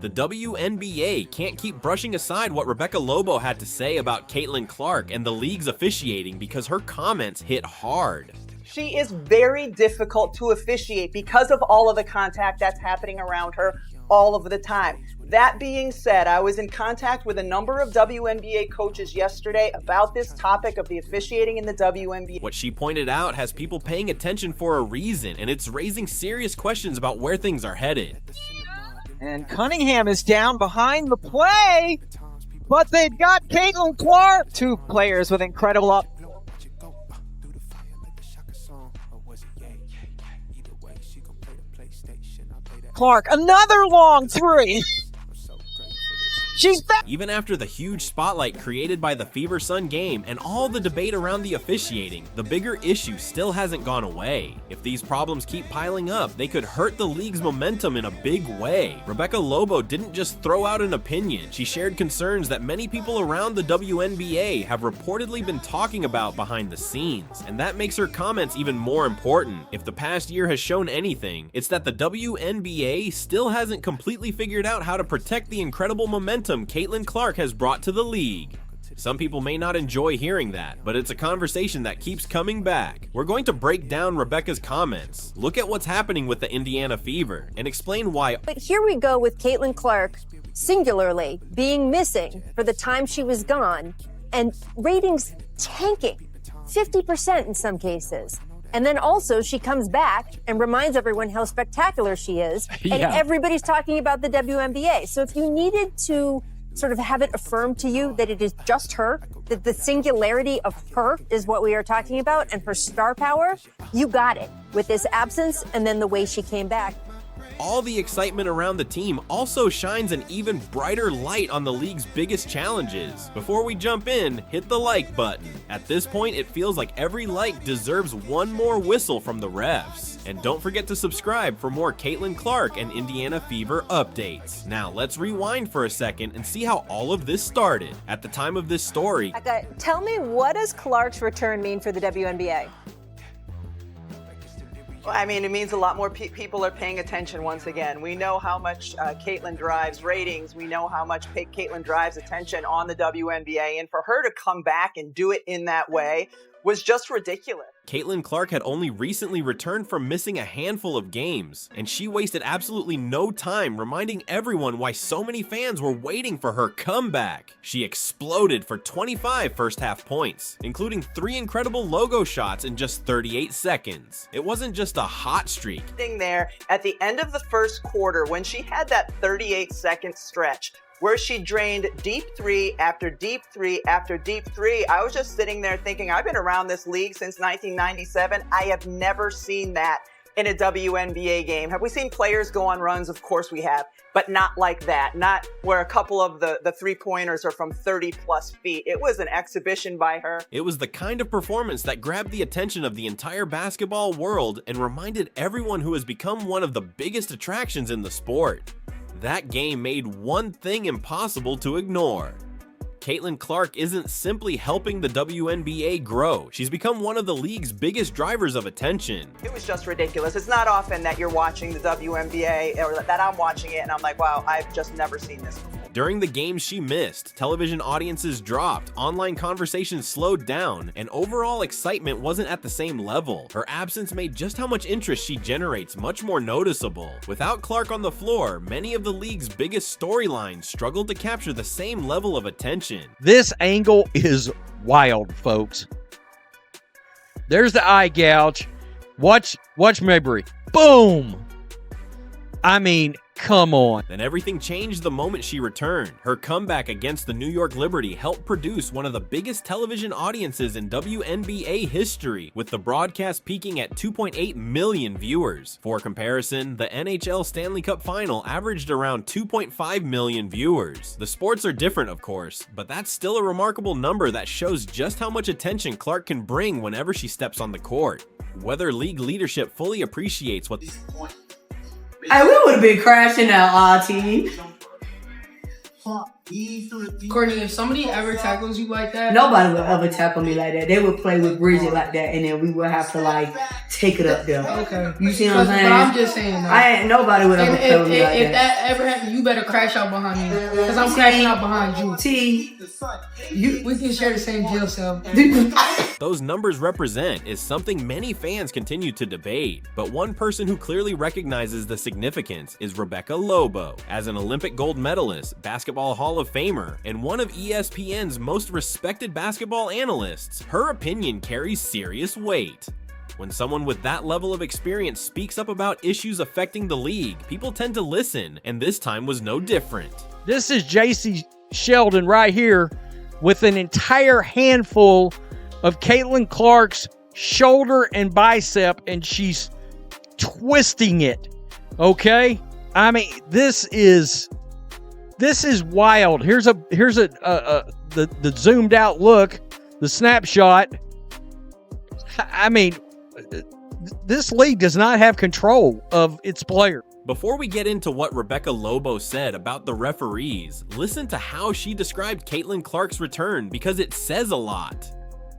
The WNBA can't keep brushing aside what Rebecca Lobo had to say about Caitlin Clark and the league's officiating because her comments hit hard. She is very difficult to officiate because of all of the contact that's happening around her all of the time. That being said, I was in contact with a number of WNBA coaches yesterday about this topic of the officiating in the WNBA. What she pointed out has people paying attention for a reason, and it's raising serious questions about where things are headed. And Cunningham is down behind the play, but they've got Caitlin Clark. Two players with incredible up. Clark, another long three. She's back. Even after the huge spotlight created by the Fever Sun game and all the debate around the officiating, the bigger issue still hasn't gone away. If these problems keep piling up, they could hurt the league's momentum in a big way. Rebecca Lobo didn't just throw out an opinion, she shared concerns that many people around the WNBA have reportedly been talking about behind the scenes, and that makes her comments even more important. If the past year has shown anything, it's that the WNBA still hasn't completely figured out how to protect the incredible momentum Caitlin Clark has brought to the league. Some people may not enjoy hearing that, but it's a conversation that keeps coming back. We're going to break down Rebecca's comments, look at what's happening with the Indiana Fever, and explain why. But here we go with Caitlin Clark, singularly, being missing for the time she was gone, and ratings tanking, 50% in some cases. And then also she comes back and reminds everyone how spectacular she is. And everybody's talking about the WNBA. So if you needed to sort of have it affirmed to you that it is just her, that the singularity of her is what we are talking about and her star power, you got it with this absence and then the way she came back. All the excitement around the team also shines an even brighter light on the league's biggest challenges. Before we jump in, hit the like button. At this point, it feels like every like deserves one more whistle from the refs. And don't forget to subscribe for more Caitlin Clark and Indiana Fever updates. Now, let's rewind for a second and see how all of this started. At the time of this story, tell me, what does Clark's return mean for the WNBA? Well, I mean, it means a lot more people are paying attention once again. We know how much Caitlin drives ratings. We know how much Caitlin drives attention on the WNBA. And for her to come back and do it in that way was just ridiculous. Caitlin Clark had only recently returned from missing a handful of games, and she wasted absolutely no time reminding everyone why so many fans were waiting for her comeback. She exploded for 25 first-half points, including 3 incredible logo shots in just 38 seconds. It wasn't just a hot streak. There at the end of the first quarter, when she had that 38-second stretch, where she drained deep three after deep three after deep three. I was just sitting there thinking, I've been around this league since 1997. I have never seen that in a WNBA game. Have we seen players go on runs? Of course we have, but not like that. Not where a couple of the three-pointers are from 30 plus feet. It was an exhibition by her. It was the kind of performance that grabbed the attention of the entire basketball world and reminded everyone who has become one of the biggest attractions in the sport. That game made one thing impossible to ignore. Caitlin Clark isn't simply helping the WNBA grow. She's become one of the league's biggest drivers of attention. It was just ridiculous. It's not often that you're watching the WNBA or that I'm watching it and I'm like, wow, I've just never seen this before. During the games she missed, television audiences dropped, online conversations slowed down, and overall excitement wasn't at the same level. Her absence made just how much interest she generates much more noticeable. Without Clark on the floor, many of the league's biggest storylines struggled to capture the same level of attention. This angle is wild, folks. There's the eye gouge. Watch Mabry. Boom! I mean, come on. Then everything changed the moment she returned. Her comeback against the New York Liberty helped produce one of the biggest television audiences in WNBA history, with the broadcast peaking at 2.8 million viewers. For comparison, the NHL Stanley Cup Final averaged around 2.5 million viewers. The sports are different, of course, but that's still a remarkable number that shows just how much attention Clark can bring whenever she steps on the court. Whether league leadership fully appreciates what Hey, we would have been crashing that RT. Courtney, if somebody ever tackles you like that, nobody would ever tackle me like that. They would play with Bridget like that, and then we would have to like take it up there. Okay. You see what I'm saying? But I'm just saying. Nobody would ever play with me like that. If that ever happened, you better crash out behind me, because I'm crashing out behind you. We can share the same jail cell. Those numbers represent is something many fans continue to debate, but one person who clearly recognizes the significance is Rebecca Lobo. As an Olympic gold medalist, Basketball Hall of Famer, and one of ESPN's most respected basketball analysts, her opinion carries serious weight. When someone with that level of experience speaks up about issues affecting the league, people tend to listen, and this time was no different. This is JC Sheldon right here with an entire handful of Caitlin Clark's shoulder and bicep, and she's twisting it. Okay? I mean, this is wild. Here's the zoomed out look, the snapshot. I mean, this league does not have control of its players. Before we get into what Rebecca Lobo said about the referees, listen to how she described Caitlin Clark's return, because it says a lot.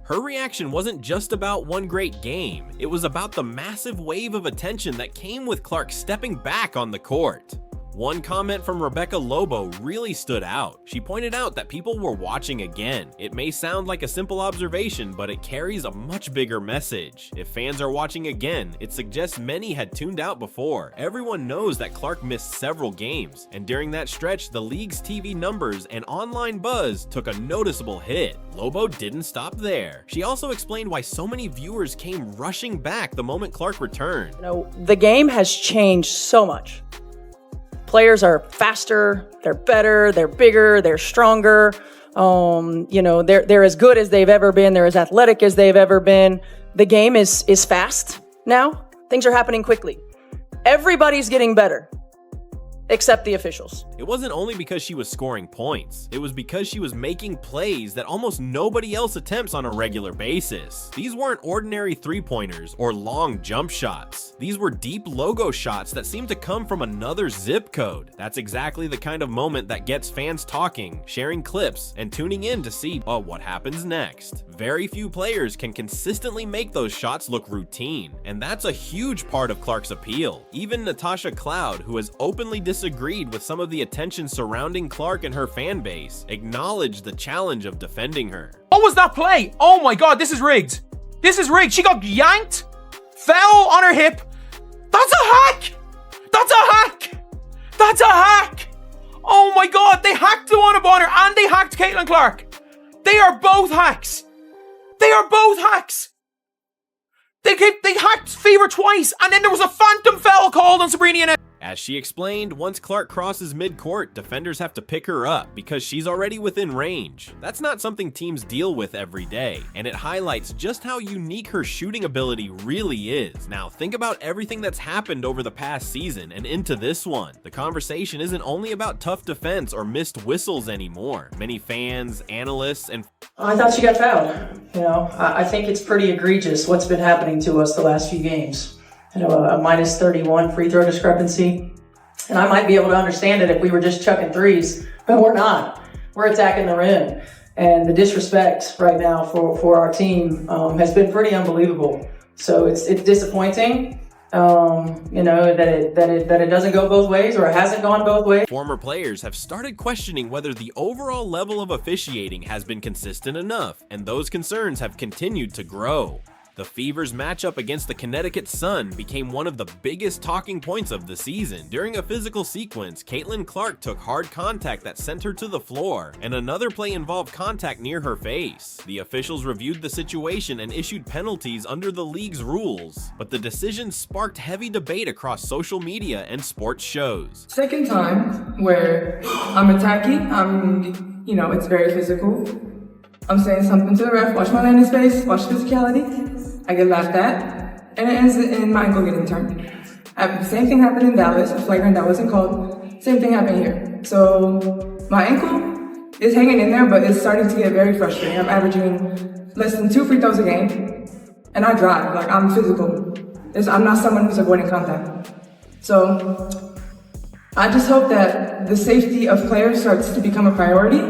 Her reaction wasn't just about one great game, it was about the massive wave of attention that came with Clark stepping back on the court. One comment from Rebecca Lobo really stood out. She pointed out that people were watching again. It may sound like a simple observation, but it carries a much bigger message. If fans are watching again, it suggests many had tuned out before. Everyone knows that Clark missed several games, and during that stretch, the league's TV numbers and online buzz took a noticeable hit. Lobo didn't stop there. She also explained why so many viewers came rushing back the moment Clark returned. You know, the game has changed so much. Players are faster, they're better, they're bigger, they're stronger. They're as good as they've ever been. They're as athletic as they've ever been. The game is fast now. Things are happening quickly. Everybody's getting better, except the officials. It wasn't only because she was scoring points, it was because she was making plays that almost nobody else attempts on a regular basis. These weren't ordinary three-pointers or long jump shots. These were deep logo shots that seemed to come from another zip code. That's exactly the kind of moment that gets fans talking, sharing clips, and tuning in to see what happens next. Very few players can consistently make those shots look routine, and that's a huge part of Clark's appeal. Even Natasha Cloud, who has openly disagreed with some of the attention surrounding Clark and her fan base, acknowledged the challenge of defending her. What was that play? Oh my god, this is rigged. This is rigged. She got yanked, fell on her hip. That's a hack! That's a hack! That's a hack! Oh my god, they hacked the one upon her and they hacked Caitlin Clark. They are both hacks. They are both hacks. They hacked Fever twice, and then there was a phantom foul called on Sabrina Ionescu. As she explained, once Clark crosses midcourt, defenders have to pick her up because she's already within range. That's not something teams deal with every day, and it highlights just how unique her shooting ability really is. Now, think about everything that's happened over the past season and into this one. The conversation isn't only about tough defense or missed whistles anymore. Many fans, analysts, and I thought she got fouled. I think it's pretty egregious what's been happening to us the last few games. A minus 31 free throw discrepancy. And I might be able to understand it if we were just chucking threes, but we're not. We're attacking the rim. And the disrespect right now for our team has been pretty unbelievable. So it's disappointing, that it doesn't go both ways, or it hasn't gone both ways. Former players have started questioning whether the overall level of officiating has been consistent enough, and those concerns have continued to grow. The Fever's matchup against the Connecticut Sun became one of the biggest talking points of the season. During a physical sequence, Caitlin Clark took hard contact that sent her to the floor, and another play involved contact near her face. The officials reviewed the situation and issued penalties under the league's rules, but the decision sparked heavy debate across social media and sports shows. Second time where I'm attacking, it's very physical. I'm saying something to the ref, watch my land in space, watch physicality. I get laughed at, and it ends in my ankle getting turned. The same thing happened in Dallas, a flagrant that wasn't called. Same thing happened here. So my ankle is hanging in there, but it's starting to get very frustrating. I'm averaging less than 2 free throws a game, and I drive. I'm physical. I'm not someone who's avoiding contact. So I just hope that the safety of players starts to become a priority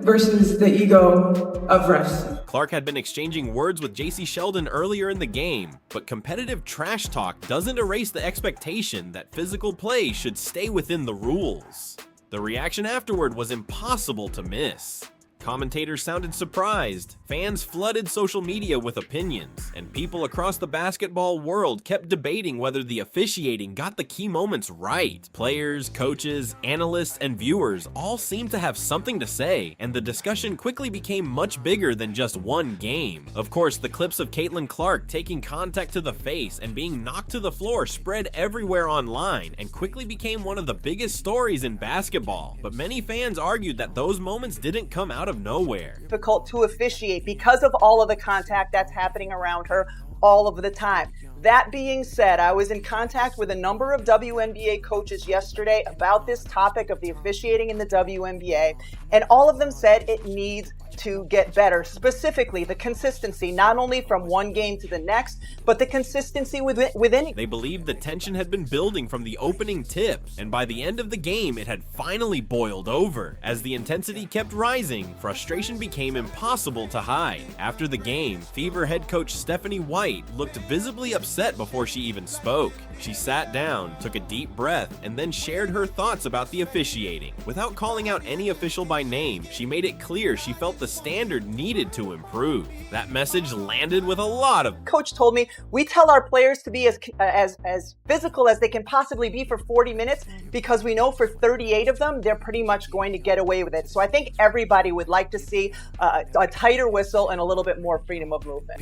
versus the ego of refs. Clark had been exchanging words with JC Sheldon earlier in the game, but competitive trash talk doesn't erase the expectation that physical play should stay within the rules. The reaction afterward was impossible to miss. Commentators sounded surprised, fans flooded social media with opinions, and people across the basketball world kept debating whether the officiating got the key moments right. Players, coaches, analysts, and viewers all seemed to have something to say, and the discussion quickly became much bigger than just one game. Of course, the clips of Caitlin Clark taking contact to the face and being knocked to the floor spread everywhere online and quickly became one of the biggest stories in basketball, but many fans argued that those moments didn't come out of nowhere. Difficult to officiate because of all of the contact that's happening around her all of the time. That being said, I was in contact with a number of WNBA coaches yesterday about this topic of the officiating in the WNBA, and all of them said it needs to get better. Specifically, the consistency, not only from one game to the next, but the consistency within it. They believed the tension had been building from the opening tip, and by the end of the game, it had finally boiled over. As the intensity kept rising, frustration became impossible to hide. After the game, Fever head coach Stephanie White looked visibly upset before she even spoke. She sat down, took a deep breath, and then shared her thoughts about the officiating. Without calling out any official by name, she made it clear she felt the standard needed to improve. That message landed with a lot of... Coach told me, we tell our players to be as physical as they can possibly be for 40 minutes because we know for 38 of them, they're pretty much going to get away with it. So I think everybody would like to see a tighter whistle and a little bit more freedom of movement.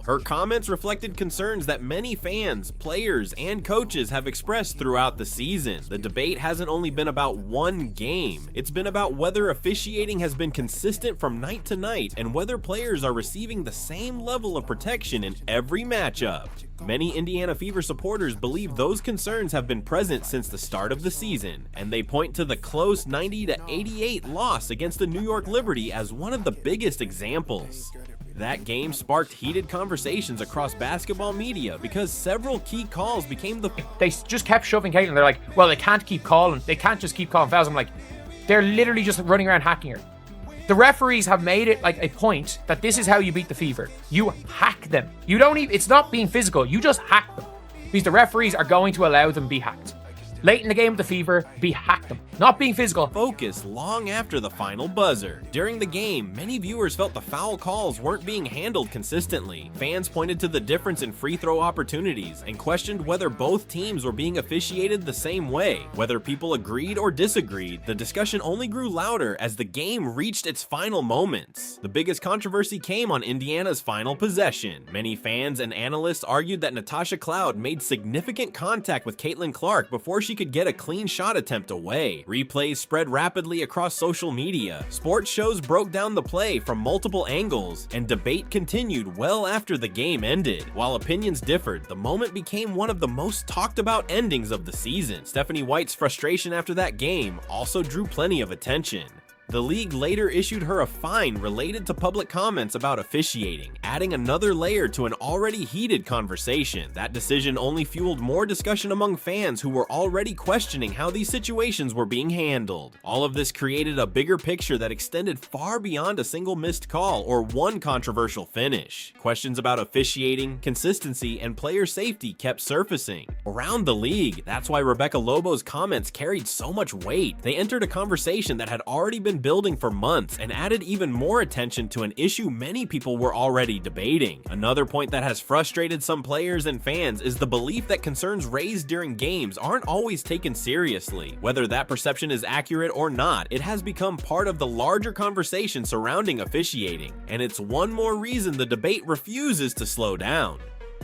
Her comments reflected concerns that many fans, players, and coaches have expressed throughout the season. The debate hasn't only been about one game. It's been about whether officiating has been consistent from night to night and whether players are receiving the same level of protection in every matchup. Many Indiana Fever supporters believe those concerns have been present since the start of the season, and they point to the close 90-88 loss against the New York Liberty as one of the biggest examples. That game sparked heated conversations across basketball media because several key calls became the... They just kept shoving Caitlin. They're like, well, they can't just keep calling fouls. I'm like, they're literally just running around hacking her. The referees have made it like a point that this is how you beat the Fever. You hack them. You don't even, it's not being physical. You just hack them. Because the referees are going to allow them to be hacked. Late in the game with the Fever, hack them. Not being physical. Focus long after the final buzzer. During the game, many viewers felt the foul calls weren't being handled consistently. Fans pointed to the difference in free throw opportunities and questioned whether both teams were being officiated the same way. Whether people agreed or disagreed, the discussion only grew louder as the game reached its final moments. The biggest controversy came on Indiana's final possession. Many fans and analysts argued that Natasha Cloud made significant contact with Caitlin Clark before she could get a clean shot attempt away. Replays spread rapidly across social media. Sports shows broke down the play from multiple angles, and debate continued well after the game ended. While opinions differed, the moment became one of the most talked about endings of the season. Stephanie White's frustration after that game also drew plenty of attention. The league later issued her a fine related to public comments about officiating, adding another layer to an already heated conversation. That decision only fueled more discussion among fans who were already questioning how these situations were being handled. All of this created a bigger picture that extended far beyond a single missed call or one controversial finish. Questions about officiating, consistency, and player safety kept surfacing around the league. That's why Rebecca Lobo's comments carried so much weight. They entered a conversation that had already been building for months and added even more attention to an issue many people were already debating. Another point that has frustrated some players and fans is the belief that concerns raised during games aren't always taken seriously. Whether that perception is accurate or not, it has become part of the larger conversation surrounding officiating, and it's one more reason the debate refuses to slow down.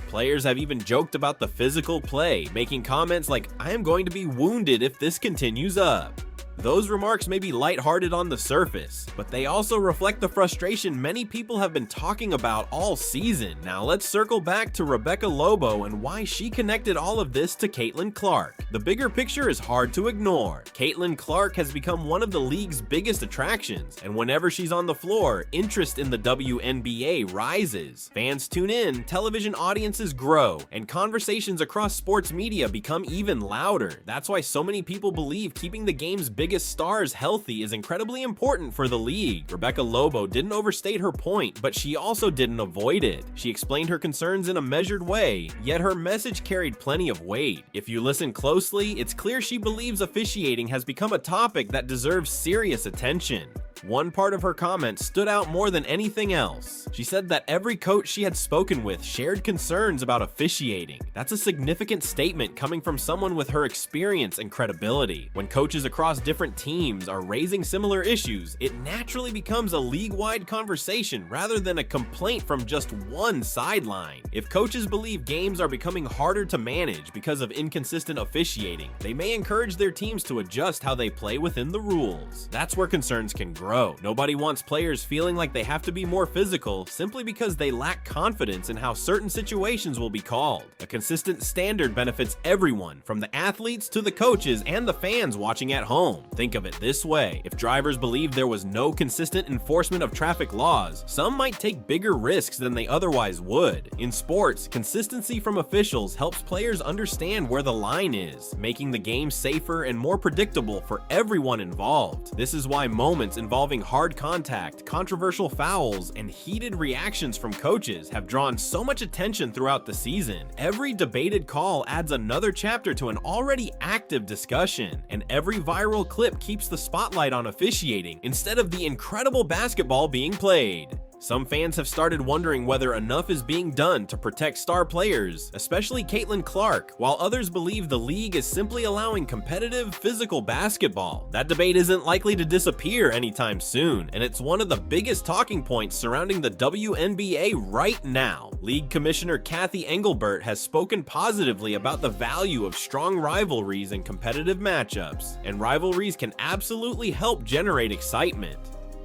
Players have even joked about the physical play, making comments like, "I am going to be wounded if this continues up." Those remarks may be lighthearted on the surface, but they also reflect the frustration many people have been talking about all season. Now let's circle back to Rebecca Lobo and why she connected all of this to Caitlin Clark. The bigger picture is hard to ignore. Caitlin Clark has become one of the league's biggest attractions, and whenever she's on the floor, interest in the WNBA rises. Fans tune in, television audiences grow, and conversations across sports media become even louder. That's why so many people believe keeping the game's biggest stars healthy is incredibly important for the league. Rebecca Lobo didn't overstate her point, but she also didn't avoid it. She explained her concerns in a measured way, yet her message carried plenty of weight. If you listen closely, it's clear she believes officiating has become a topic that deserves serious attention. One part of her comment stood out more than anything else. She said that every coach she had spoken with shared concerns about officiating. That's a significant statement coming from someone with her experience and credibility. When coaches across different teams are raising similar issues, it naturally becomes a league-wide conversation rather than a complaint from just one sideline. If coaches believe games are becoming harder to manage because of inconsistent officiating, they may encourage their teams to adjust how they play within the rules. That's where concerns can grow. Nobody wants players feeling like they have to be more physical simply because they lack confidence in how certain situations will be called. A consistent standard benefits everyone, from the athletes to the coaches and the fans watching at home. Think of it this way: if drivers believed there was no consistent enforcement of traffic laws, some might take bigger risks than they otherwise would. In sports, consistency from officials helps players understand where the line is, making the game safer and more predictable for everyone involved. This is why moments involving hard contact, controversial fouls, and heated reactions from coaches have drawn so much attention throughout the season. Every debated call adds another chapter to an already active discussion, and every viral clip keeps the spotlight on officiating instead of the incredible basketball being played. Some fans have started wondering whether enough is being done to protect star players, especially Caitlin Clark, while others believe the league is simply allowing competitive, physical basketball. That debate isn't likely to disappear anytime soon, and it's one of the biggest talking points surrounding the WNBA right now. League Commissioner Kathy Engelbert has spoken positively about the value of strong rivalries and competitive matchups, and rivalries can absolutely help generate excitement.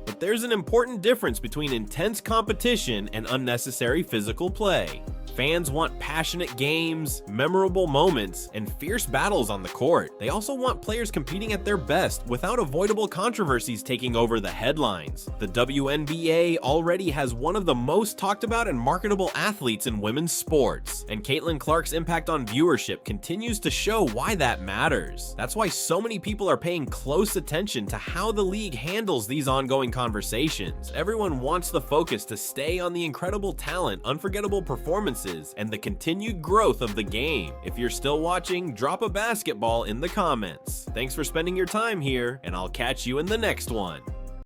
But there's an important difference between intense competition and unnecessary physical play. Fans want passionate games, memorable moments, and fierce battles on the court. They also want players competing at their best without avoidable controversies taking over the headlines. The WNBA already has one of the most talked about and marketable athletes in women's sports, and Caitlin Clark's impact on viewership continues to show why that matters. That's why so many people are paying close attention to how the league handles these ongoing conversations. Everyone wants the focus to stay on the incredible talent, unforgettable performances, and the continued growth of the game. If you're still watching, drop a basketball in the comments. Thanks for spending your time here, and I'll catch you in the next one.